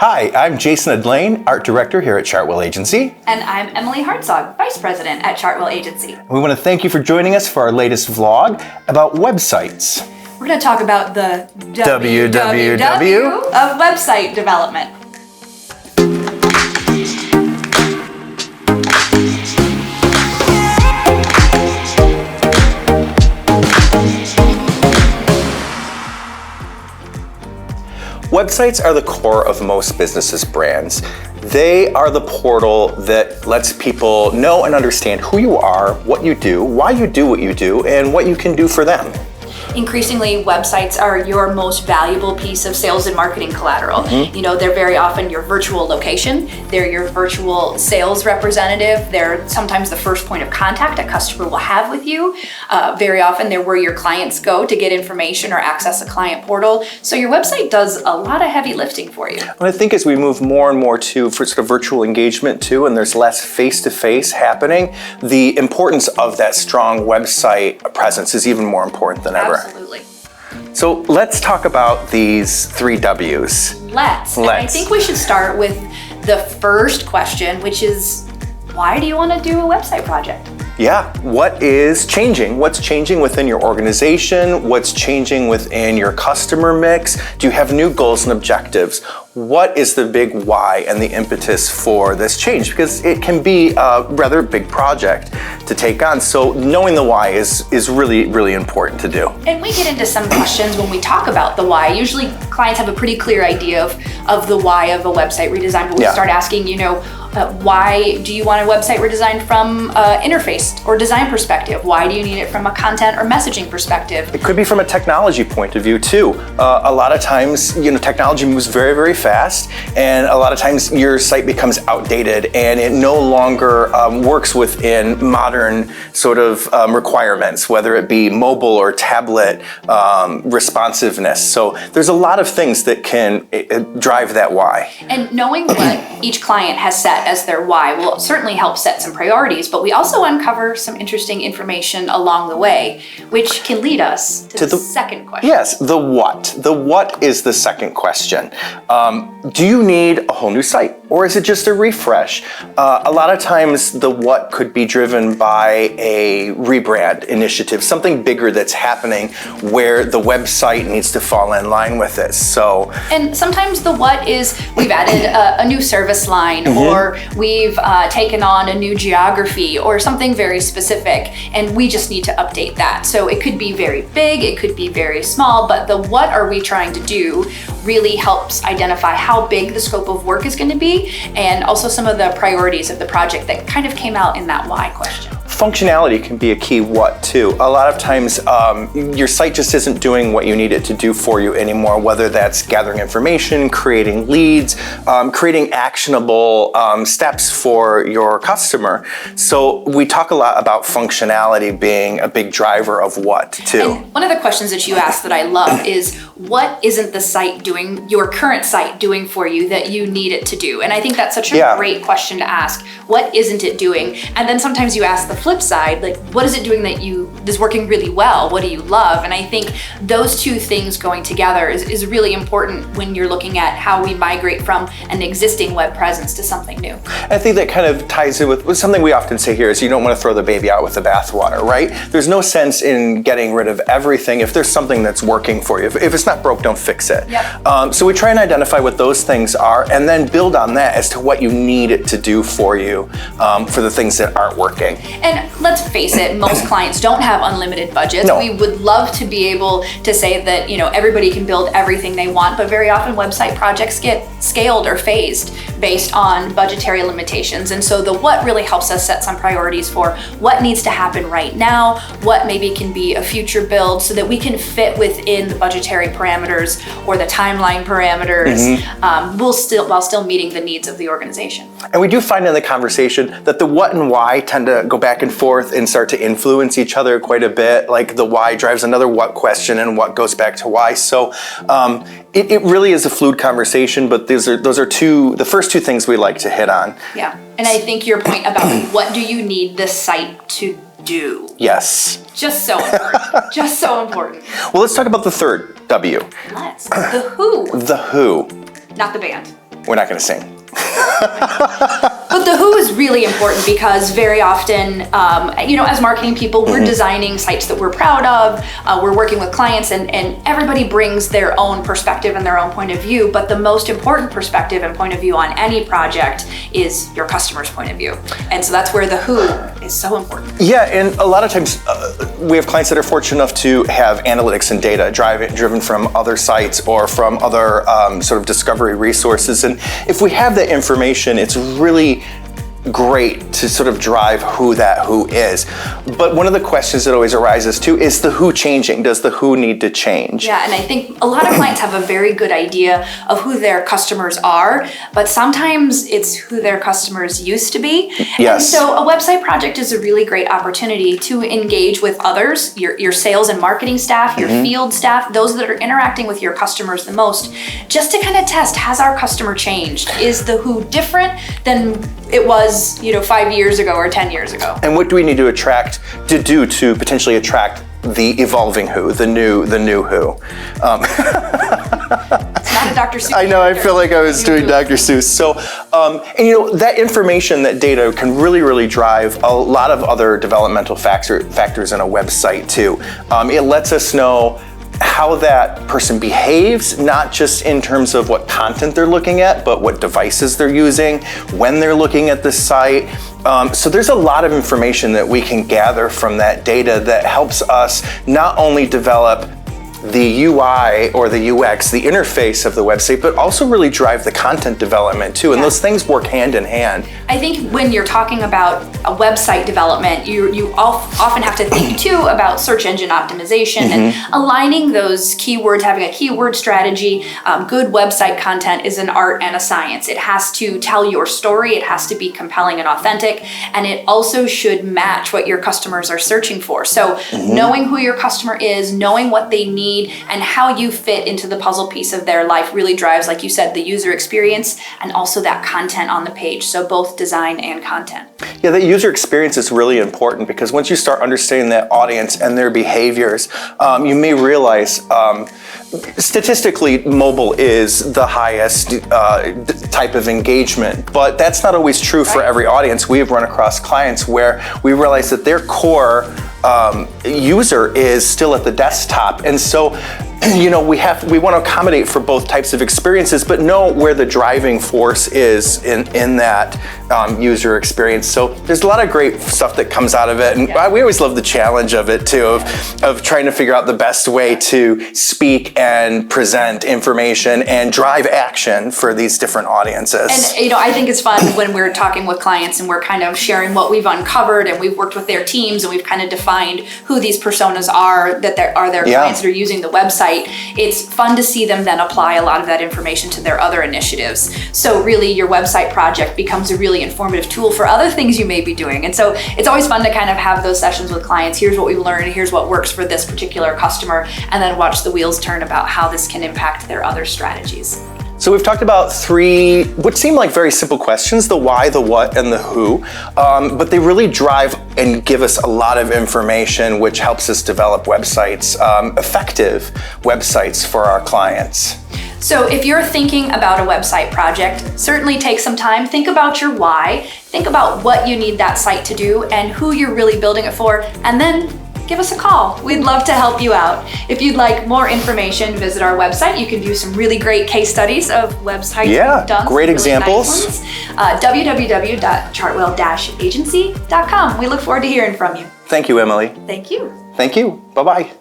Hi, I'm Jason Adlane, Art Director here at Chartwell Agency. And I'm Emily Hartzog, Vice President at Chartwell Agency. We want to thank you for joining us for our latest vlog about websites. We're going to talk about the WWW of website development. Websites are the core of most businesses' brands. They are the portal that lets people know and understand who you are, what you do, why you do what you do, and what you can do for them. Increasingly, websites are your most valuable piece of sales and marketing collateral. You know, they're very often your virtual location, they're your virtual sales representative, they're sometimes the first point of contact a customer will have with you. Very often they're where your clients go to get information or access a client portal. So your website does a lot of heavy lifting for you. And I think as we move more and more to sort of virtual engagement too, and there's less face-to-face happening, the importance of that strong website presence is even more important than ever. Absolutely. So let's talk about these 3 W's. Let's. And I think we should start with the first question, which is, why do you want to do a website project? Yeah, what is changing? What's changing within your organization? What's changing within your customer mix? Do you have new goals and objectives? What is the big why and the impetus for this change? Because it can be a rather big project to take on. So knowing the why is really, really important to do. And we get into some questions when we talk about the why. Usually clients have a pretty clear idea of the why of a website redesign, but we start asking, why do you want a website redesigned from interface or design perspective? Why do you need it from a content or messaging perspective? It could be from a technology point of view too. A lot of times, technology moves very, very fast, and a lot of times your site becomes outdated and it no longer works within modern sort of requirements, whether it be mobile or tablet responsiveness. So there's a lot of things that can drive that why. And knowing what each client has set as their why will certainly help set some priorities, but we also uncover some interesting information along the way, which can lead us to the second question. Yes, the what. The what is the second question. Do you need a whole new site, or is it just a refresh? A lot of times the what could be driven by a rebrand initiative, something bigger that's happening where the website needs to fall in line with it. And sometimes the what is we've added a new service line, or we've taken on a new geography or something very specific, and we just need to update that. So it could be very big, it could be very small, but the what are we trying to do really helps identify how big the scope of work is going to be, and also some of the priorities of the project that kind of came out in that why question. Functionality can be a key what too. A lot of times your site just isn't doing what you need it to do for you anymore, whether that's gathering information, creating leads, creating actionable steps for your customer. So we talk a lot about functionality being a big driver of what too. And one of the questions that you asked that I love is, what isn't the site doing, your current site doing for you that you need it to do? And I think that's such a great question to ask. What isn't it doing? And then sometimes you ask the flip side, like, what is it doing that is working really well? What do you love? And I think those two things going together is really important when you're looking at how we migrate from an existing web presence to something new. I think that kind of ties in with something we often say here is you don't want to throw the baby out with the bathwater, right? There's no sense in getting rid of everything if there's something that's working for you. If it's not broke, don't fix it. Yep. So we try and identify what those things are and then build on that as to what you need it to do for you for the things that aren't working. And let's face it, most clients don't have unlimited budgets. No. We would love to be able to say that, everybody can build everything they want, but very often website projects get scaled or phased based on budgetary limitations. And so the what really helps us set some priorities for what needs to happen right now, what maybe can be a future build so that we can fit within the budgetary parameters or the timeline parameters while still meeting the needs of the organization. And we do find in the conversation that the what and why tend to go back and forth and start to influence each other quite a bit. Like the why drives another what question and what goes back to why. So it really is a fluid conversation, but those are the first two things we like to hit on. Yeah, and I think your point about what do you need this site to do? Yes. Just so important. Just so important. Well, let's talk about the third W. Let's. The who. The who. Not the band. We're not going to sing. But the who is really important because very often, as marketing people, we're designing sites that we're proud of. We're working with clients, and everybody brings their own perspective and their own point of view. But the most important perspective and point of view on any project is your customer's point of view. And so that's where the who is so important. Yeah, and a lot of times we have clients that are fortunate enough to have analytics and data driven from other sites or from other sort of discovery resources. And if we have that information, it's really great to sort of drive who that who is. But one of the questions that always arises too is the who changing? Does the who need to change? Yeah, and I think a lot of clients have a very good idea of who their customers are, but sometimes it's who their customers used to be. Yes. And so a website project is a really great opportunity to engage with others, your sales and marketing staff, your field staff, those that are interacting with your customers the most, just to kind of test, has our customer changed? Is the who different than it was 5 years ago or 10 years ago? And what do we need to do to potentially attract the evolving who, the new who? It's not a Dr. Seuss. I know, I feel like I was doing Dr. Seuss. So, and that information, that data can really, really drive a lot of other developmental factors in a website too. It lets us know how that person behaves, not just in terms of what content they're looking at, but what devices they're using, when they're looking at the site. So there's a lot of information that we can gather from that data that helps us not only develop the UI or the UX, the interface of the website, but also really drive the content development too. And those things work hand in hand. I think when you're talking about a website development, you often have to think too about search engine optimization and aligning those keywords, having a keyword strategy. Good website content is an art and a science. It has to tell your story, it has to be compelling and authentic, and it also should match what your customers are searching for. So knowing who your customer is, knowing what they need, and how you fit into the puzzle piece of their life really drives, like you said, the user experience and also that content on the page. So both design and content. Yeah, that user experience is really important because once you start understanding that audience and their behaviors, you may realize statistically mobile is the highest type of engagement, but that's not always true for every audience. We have run across clients where we realize that their core user is still at the desktop, and so we want to accommodate for both types of experiences, but know where the driving force is in that user experience. So there's a lot of great stuff that comes out of it, and we always love the challenge of it too, of trying to figure out the best way to speak and present information and drive action for these different audiences. And I think it's fun when we're talking with clients and we're kind of sharing what we've uncovered, and we've worked with their teams and we've kind of defined who these personas are that are their clients that are using the website. It's fun to see them then apply a lot of that information to their other initiatives. So really your website project becomes a really informative tool for other things you may be doing. And so it's always fun to kind of have those sessions with clients. Here's what we've learned, here's what works for this particular customer, and then watch the wheels turn about how this can impact their other strategies. So we've talked about three, what seem like very simple questions, the why, the what, and the who, but they really drive and give us a lot of information which helps us develop websites, effective websites for our clients. So if you're thinking about a website project, certainly take some time, think about your why, think about what you need that site to do and who you're really building it for, and then give us a call. We'd love to help you out. If you'd like more information, visit our website. You can view some really great case studies of websites we've done. Great examples. Nice www.chartwell-agency.com. We look forward to hearing from you. Thank you, Emily. Thank you. Thank you. Bye-bye.